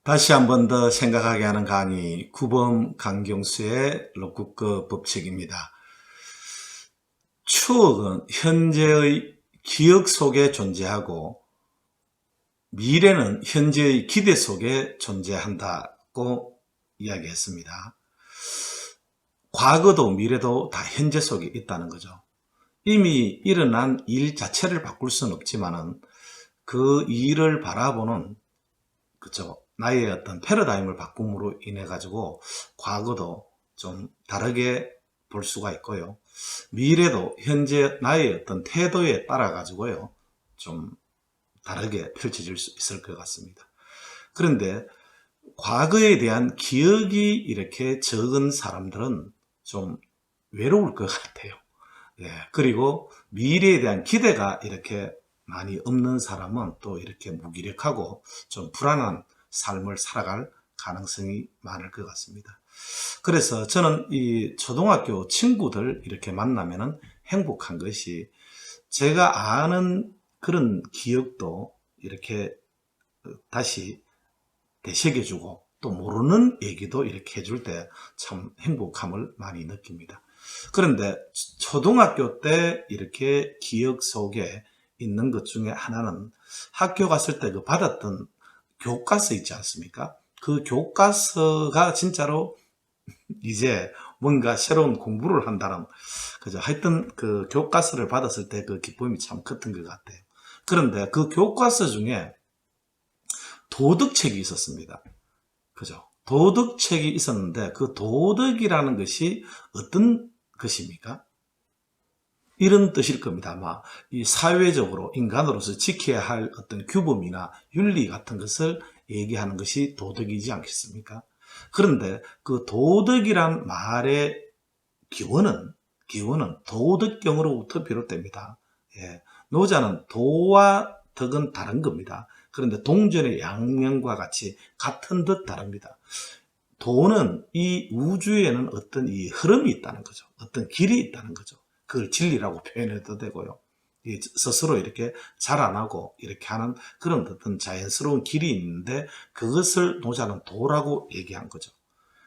다시 한 번 더 생각하게 하는 강의 구범 강경수의 록국거 법칙입니다. 추억은 현재의 기억 속에 존재하고 미래는 현재의 기대 속에 존재한다고 이야기했습니다. 과거도 미래도 다 현재 속에 있다는 거죠. 이미 일어난 일 자체를 바꿀 수는 없지만은 그 일을 바라보는 그쵸. 나의 어떤 패러다임을 바꿈으로 인해 가지고 과거도 좀 다르게 볼 수가 있고요. 미래도 현재 나의 어떤 태도에 따라 가지고요. 좀 다르게 펼쳐질 수 있을 것 같습니다. 그런데 과거에 대한 기억이 이렇게 적은 사람들은 좀 외로울 것 같아요. 예. 그리고 미래에 대한 기대가 이렇게 많이 없는 사람은 또 이렇게 무기력하고 좀 불안한 삶을 살아갈 가능성이 많을 것 같습니다. 그래서 저는 이 초등학교 친구들 이렇게 만나면은 행복한 것이 제가 아는 그런 기억도 이렇게 다시 되새겨주고 또 모르는 얘기도 이렇게 해줄 때 참 행복함을 많이 느낍니다. 그런데 초등학교 때 이렇게 기억 속에 있는 것 중에 하나는 학교 갔을 때 그 받았던 교과서 있지 않습니까? 그 교과서가 진짜로 이제 뭔가 새로운 공부를 한다는, 그죠? 하여튼 그 교과서를 받았을 때 그 기쁨이 참 컸던 것 같아요. 그런데 그 교과서 중에 도덕책이 있었습니다. 그죠? 도덕책이 있었는데 그 도덕이라는 것이 어떤 것입니까? 이런 뜻일 겁니다. 아마 이 사회적으로 인간으로서 지켜야 할 어떤 규범이나 윤리 같은 것을 얘기하는 것이 도덕이지 않겠습니까? 그런데 그 도덕이란 말의 기원은 도덕경으로부터 비롯됩니다. 예, 노자는 도와 덕은 다른 겁니다. 그런데 동전의 양면과 같이 같은 듯 다릅니다. 도는 이 우주에는 어떤 이 흐름이 있다는 거죠. 어떤 길이 있다는 거죠. 그걸 진리라고 표현해도 되고요. 스스로 이렇게 자라나고 이렇게 하는 그런 어떤 자연스러운 길이 있는데 그것을 노자는 도라고 얘기한 거죠.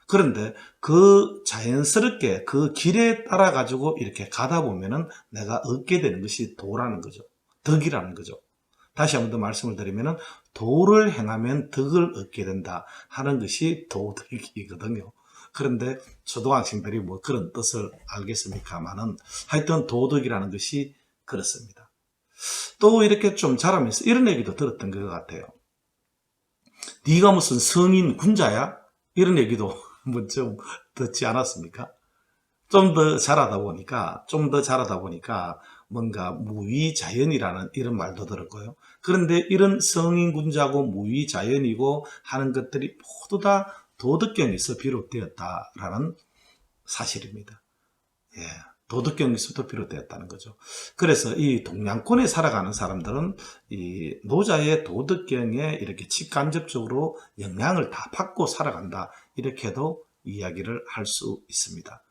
그런데 그 자연스럽게 그 길에 따라 가지고 이렇게 가다 보면은 내가 얻게 되는 것이 도라는 거죠. 덕이라는 거죠. 다시 한 번 더 말씀을 드리면은 도를 행하면 덕을 얻게 된다 하는 것이 도덕이거든요. 그런데 초등학생들이 뭐 그런 뜻을 알겠습니까마는 하여튼 도덕이라는 것이 그렇습니다. 또 이렇게 좀 자라면서 이런 얘기도 들었던 것 같아요. 네가 무슨 성인 군자야? 이런 얘기도 뭐 좀 듣지 않았습니까? 좀 더 자라다 보니까 뭔가 무위자연이라는 이런 말도 들었고요. 그런데 이런 성인군자고 무위자연이고 하는 것들이 모두 다 도덕경에서 비롯되었다라는 사실입니다. 예, 도덕경에서부터 비롯되었다는 거죠. 그래서 이 동양권에 살아가는 사람들은 이 노자의 도덕경에 이렇게 직간접적으로 영향을 다 받고 살아간다. 이렇게도 이야기를 할 수 있습니다.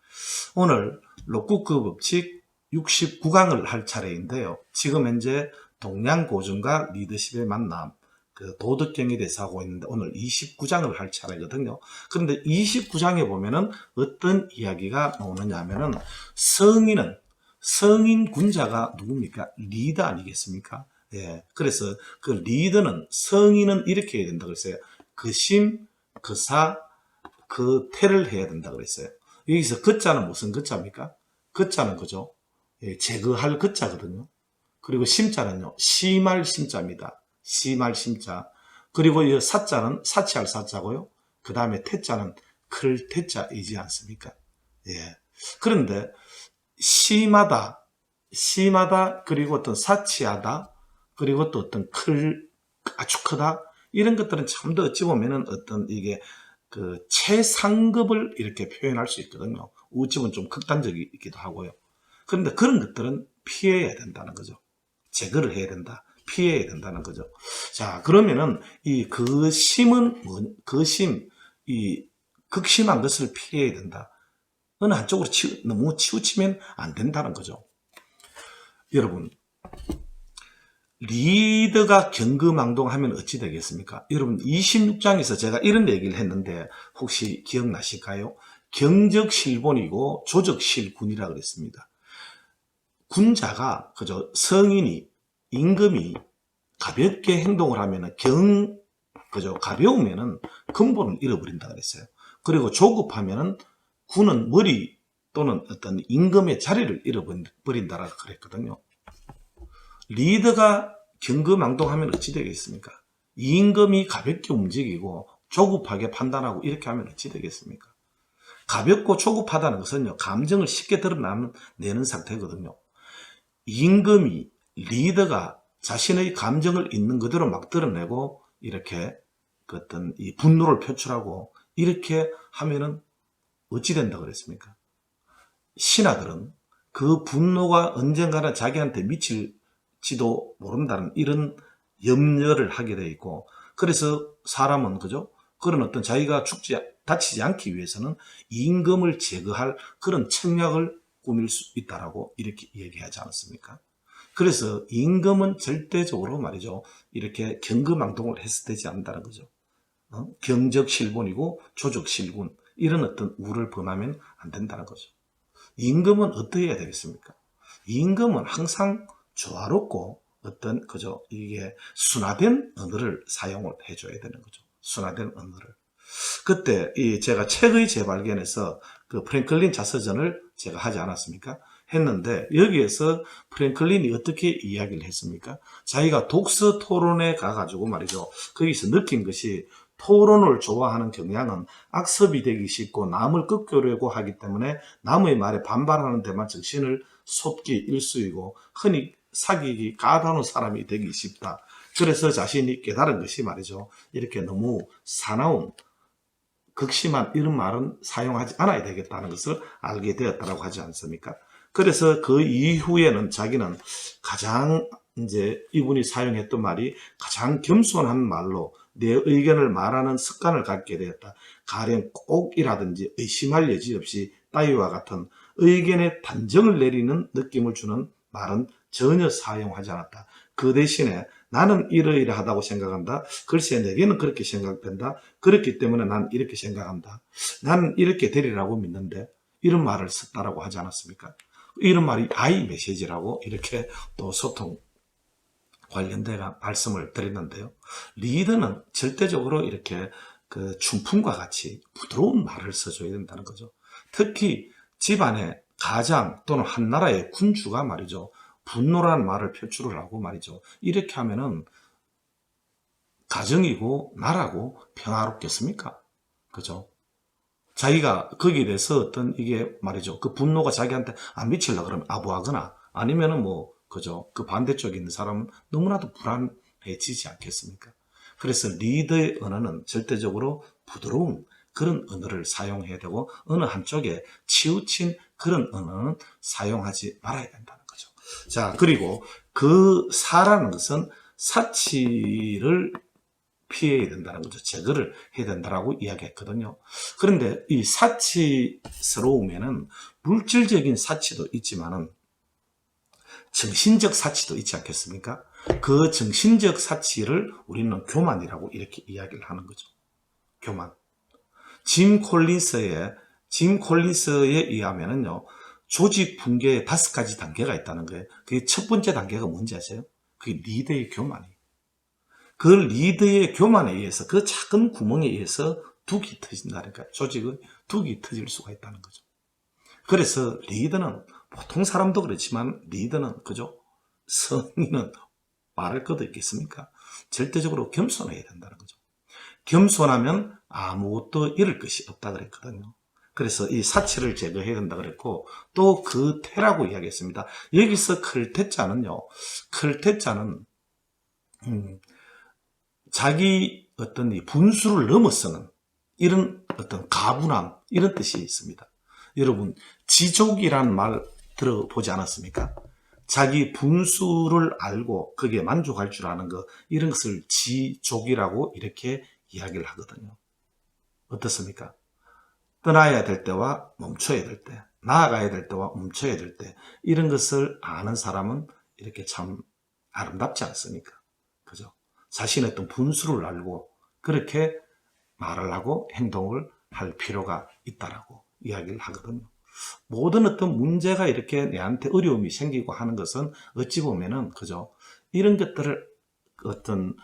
오늘 록국거 법칙 69강을 할 차례인데요. 지금 현재 동양고전과 리더십의 만남, 그 도덕경에 대해서 하고 있는데 오늘 29장을 할 차례거든요. 그런데 29장에 보면은 어떤 이야기가 나오느냐 하면은 성인 군자가 누굽니까? 리더 아니겠습니까? 예. 그래서 그 리더는 성인은 이렇게 해야 된다 그랬어요. 그 심, 그 사, 그 태를 해야 된다 그랬어요. 여기서 거자는 무슨 거자입니까? 거자는 그죠? 예, 제거할 거자거든요. 그리고 심자는요, 심할 심자입니다. 심할 심자. 그리고 이 사자는 사치할 사자고요. 그 다음에 태자는 클 태자이지 않습니까? 예. 그런데 심하다, 그리고 어떤 사치하다, 그리고 또 어떤 아주 크다, 이런 것들은 참 더 어찌 보면은 어떤 이게 그 최상급을 이렇게 표현할 수 있거든요. 우집은 좀 극단적이기도 하고요. 그런데 그런 것들은 피해야 된다는 거죠. 제거를 해야 된다. 피해야 된다는 거죠. 자, 그러면은 이 거심은 이 극심한 것을 피해야 된다. 어느 한쪽으로 너무 치우치면 안 된다는 거죠. 여러분, 리더가 경거망동하면 어찌 되겠습니까? 여러분 26장에서 제가 이런 얘기를 했는데 혹시 기억나실까요? 경적실본이고 조적실군이라 그랬습니다. 군자가 그저 성인이 임금이 가볍게 행동을 하면은 그저 가벼우면은 근본을 잃어버린다 그랬어요. 그리고 조급하면은 군은 머리 또는 어떤 임금의 자리를 잃어버린다라고 그랬거든요. 리더가 경거망동하면 어찌 되겠습니까? 임금이 가볍게 움직이고 조급하게 판단하고 이렇게 하면 어찌 되겠습니까? 가볍고 조급하다는 것은요, 감정을 쉽게 드러내는 상태거든요. 임금이, 리더가 자신의 감정을 있는 그대로 막 드러내고 이렇게 그 어떤 이 분노를 표출하고 이렇게 하면은 어찌 된다 그랬습니까? 신하들은 그 분노가 언젠가는 자기한테 미칠지도 모른다는 이런 염려를 하게 돼 있고, 그래서 사람은 그죠? 그런 어떤 자기가 다치지 않기 위해서는 임금을 제거할 그런 책략을 꾸밀 수 있다라고 이렇게 얘기하지 않았습니까? 그래서 임금은 절대적으로 말이죠, 이렇게 경거망동을 해서 되지 않는다는 거죠. 경적실본이고 조적실군, 이런 어떤 우를 범하면 안 된다는 거죠. 임금은 어떻게 해야 되겠습니까? 임금은 항상 조화롭고 어떤 그죠, 이게 순화된 언어를 사용을 해줘야 되는 거죠. 순화된 언어를. 그때 제가 책의 재발견에서 그 프랭클린 자서전을 제가 하지 않았습니까? 했는데 여기에서 프랭클린이 어떻게 이야기를 했습니까? 자기가 독서 토론에 가가지고 말이죠, 거기서 느낀 것이 토론을 좋아하는 경향은 악습이 되기 쉽고 남을 꺾으려고 하기 때문에 남의 말에 반발하는 데만 정신을 쏟기 일쑤이고 흔히 사귀기 까다로운 사람이 되기 쉽다. 그래서 자신이 깨달은 것이 말이죠, 이렇게 너무 사나운 극심한 이런 말은 사용하지 않아야 되겠다는 것을 알게 되었다고 하지 않습니까? 그래서 그 이후에는 자기는 가장 이제 이분이 사용했던 말이 가장 겸손한 말로 내 의견을 말하는 습관을 갖게 되었다. 가령 꼭이라든지 의심할 여지 없이 따위와 같은 의견에 단정을 내리는 느낌을 주는 말은 전혀 사용하지 않았다. 그 대신에 나는 이러이러하다고 생각한다. 글쎄 내게는 그렇게 생각된다. 그렇기 때문에 난 이렇게 생각한다. 나는 이렇게 되리라고 믿는데 이런 말을 썼다라고 하지 않았습니까? 이런 말이 아이 메시지라고 이렇게 또 소통 관련된 말씀을 드렸는데요. 리더는 절대적으로 이렇게 그 춘풍과 같이 부드러운 말을 써줘야 된다는 거죠. 특히 집안의 가장 또는 한 나라의 군주가 말이죠, 분노라는 말을 표출을 하고 말이죠, 이렇게 하면은 가정이고 나라고 평화롭겠습니까? 그죠? 자기가 거기에 대해서 어떤 이게 말이죠, 그 분노가 자기한테 안 미치려 그러면 아부하거나 아니면은 뭐 그죠, 그 반대쪽에 있는 사람은 너무나도 불안해지지 않겠습니까? 그래서 리더의 언어는 절대적으로 부드러운 그런 언어를 사용해야 되고 어느 한쪽에 치우친 그런 언어는 사용하지 말아야 된다는 거죠. 자, 그리고 그 사라는 것은 사치를 피해야 된다는 거죠. 제거를 해야 된다라고 이야기했거든요. 그런데 이 사치스러우면은 물질적인 사치도 있지만은 정신적 사치도 있지 않겠습니까? 그 정신적 사치를 우리는 교만이라고 이렇게 이야기를 하는 거죠. 교만. 짐 콜린스에 의하면은요, 조직 붕괴에 5가지 단계가 있다는 거예요. 그게 첫 번째 단계가 뭔지 아세요? 그게 리더의 교만이에요. 그 리더의 교만에 의해서, 그 작은 구멍에 의해서 둑이 터진다니까. 조직은 둑이 터질 수가 있다는 거죠. 그래서 리더는 보통 사람도 그렇지만 리더는 그죠? 성인은 말할 것도 있겠습니까? 절대적으로 겸손해야 된다는 거죠. 겸손하면 아무것도 잃을 것이 없다 그랬거든요. 그래서 이 사치를 제거해야 된다 그랬고, 또 그 태라고 이야기했습니다. 여기서 클태자는요, 클태자는 자기 어떤 이 분수를 넘어서는 이런 어떤 가분함, 이런 뜻이 있습니다. 여러분, 지족이란 말 들어보지 않았습니까? 자기 분수를 알고 거기에 만족할 줄 아는 것, 이런 것을 지족이라고 이렇게 이야기를 하거든요. 어떻습니까? 떠나야 될 때와 멈춰야 될 때, 나아가야 될 때와 멈춰야 될 때, 이런 것을 아는 사람은 이렇게 참 아름답지 않습니까? 그죠? 자신의 어떤 분수를 알고 그렇게 말을 하고 행동을 할 필요가 있다라고 이야기를 하거든요. 모든 어떤 문제가 이렇게 내한테 어려움이 생기고 하는 것은 어찌 보면은 그죠? 이런 것들을 어떤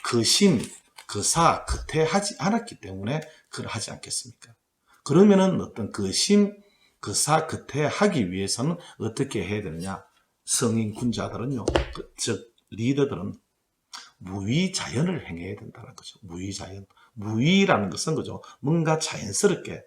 그심, 그사, 그태하지 않았기 때문에 그걸 하지 않겠습니까? 그러면은 어떤 그심, 그사, 그태하기 위해서는 어떻게 해야 되느냐? 성인 군자들은요, 즉 리더들은 무위자연을 행해야 된다는 거죠. 무위자연. 무위라는 것은 그죠. 뭔가 자연스럽게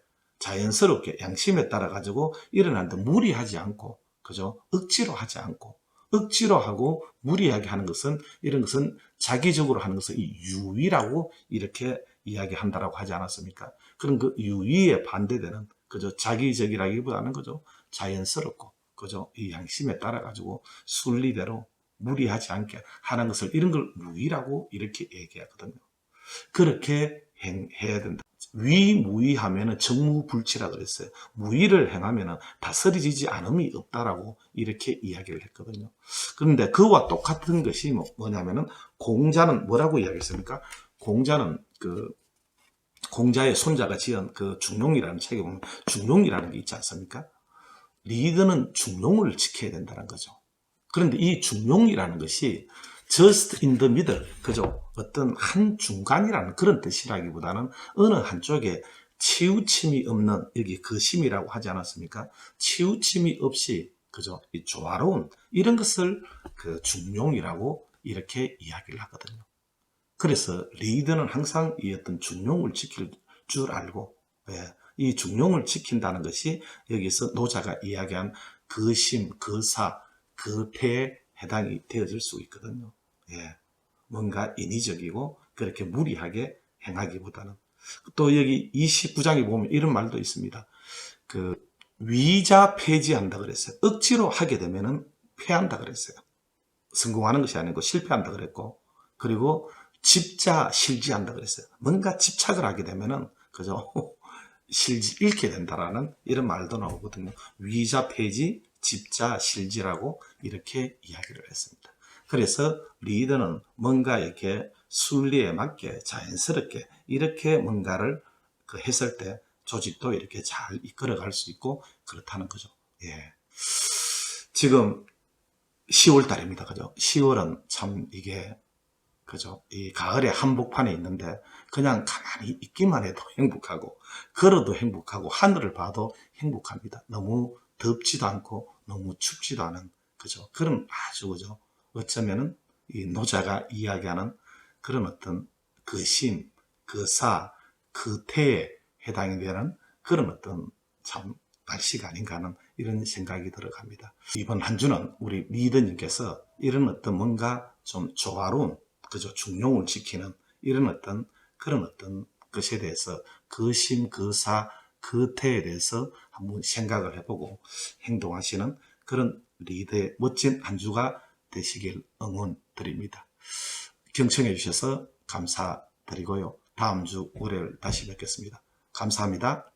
양심에 따라 가지고 일어나는데 무리하지 않고, 그죠. 억지로 하지 않고, 억지로 하고 무리하게 하는 것은 이런 것은 자기적으로 하는 것을 이 유위라고 이렇게 이야기한다라고 하지 않았습니까? 그런 그 유위에 반대되는 그죠. 자기적이라기보다는 그죠. 자연스럽고, 그죠. 이 양심에 따라 가지고 순리대로 무리하지 않게 하는 것을 이런 걸 무위라고 이렇게 얘기하거든요. 그렇게 해야 된다. 위무위하면은 정무불치라 그랬어요. 무위를 행하면은 다스려지지 않음이 없다라고 이렇게 이야기를 했거든요. 그런데 그와 똑같은 것이 뭐냐면은 공자는 뭐라고 이야기했습니까? 공자는 그 공자의 손자가 지은 그 중용이라는 책에 보면 중용이라는 게 있지 않습니까? 리더는 중용을 지켜야 된다는 거죠. 그런데 이 중용이라는 것이 just in the middle, 그죠? 어떤 한 중간이라는 그런 뜻이라기보다는 어느 한쪽에 치우침이 없는, 여기 거심이라고 하지 않았습니까? 치우침이 없이, 그죠? 이 조화로운, 이런 것을 그 중용이라고 이렇게 이야기를 하거든요. 그래서 리더는 항상 이 어떤 중용을 지킬 줄 알고, 예, 이 중용을 지킨다는 것이 여기서 노자가 이야기한 거심, 거사, 그태에 해당이 되어질 수 있거든요. 예, 뭔가 인위적이고 그렇게 무리하게 행하기보다는. 또 여기 29장에 보면 이런 말도 있습니다. 그 위자 폐지한다 그랬어요. 억지로 하게 되면은 패한다 그랬어요. 성공하는 것이 아니고 실패한다 그랬고, 그리고 집자 실지한다 그랬어요. 뭔가 집착을 하게 되면은 그죠? 잃게 된다라는 이런 말도 나오거든요. 위자 폐지, 집자 실지라고 이렇게 이야기를 했습니다. 그래서 리더는 뭔가 이렇게 순리에 맞게 자연스럽게 이렇게 뭔가를 했을 때 조직도 이렇게 잘 이끌어갈 수 있고 그렇다는 거죠. 예. 지금 10월 달입니다. 그죠? 10월은 참 이게 그죠? 이 가을의 한복판에 있는데 그냥 가만히 있기만 해도 행복하고 걸어도 행복하고 하늘을 봐도 행복합니다. 너무 덥지도 않고 너무 춥지도 않은 그죠? 그런 아주 그죠? 어쩌면은 이 노자가 이야기하는 그런 어떤 심, 사, 태에 해당이 되는 그런 어떤 참 날씨가 아닌가 하는 이런 생각이 들어갑니다. 이번 한 주는 우리 리더님께서 이런 어떤 뭔가 좀 조화로운 그저 중용을 지키는 이런 어떤 그런 어떤 것에 대해서 거심, 거사, 거태에 대해서 한번 생각을 해보고 행동하시는 그런 리더의 멋진 한 주가 되시길 응원드립니다. 경청해 주셔서 감사드리고요. 다음 주 월요일 다시 뵙겠습니다. 감사합니다.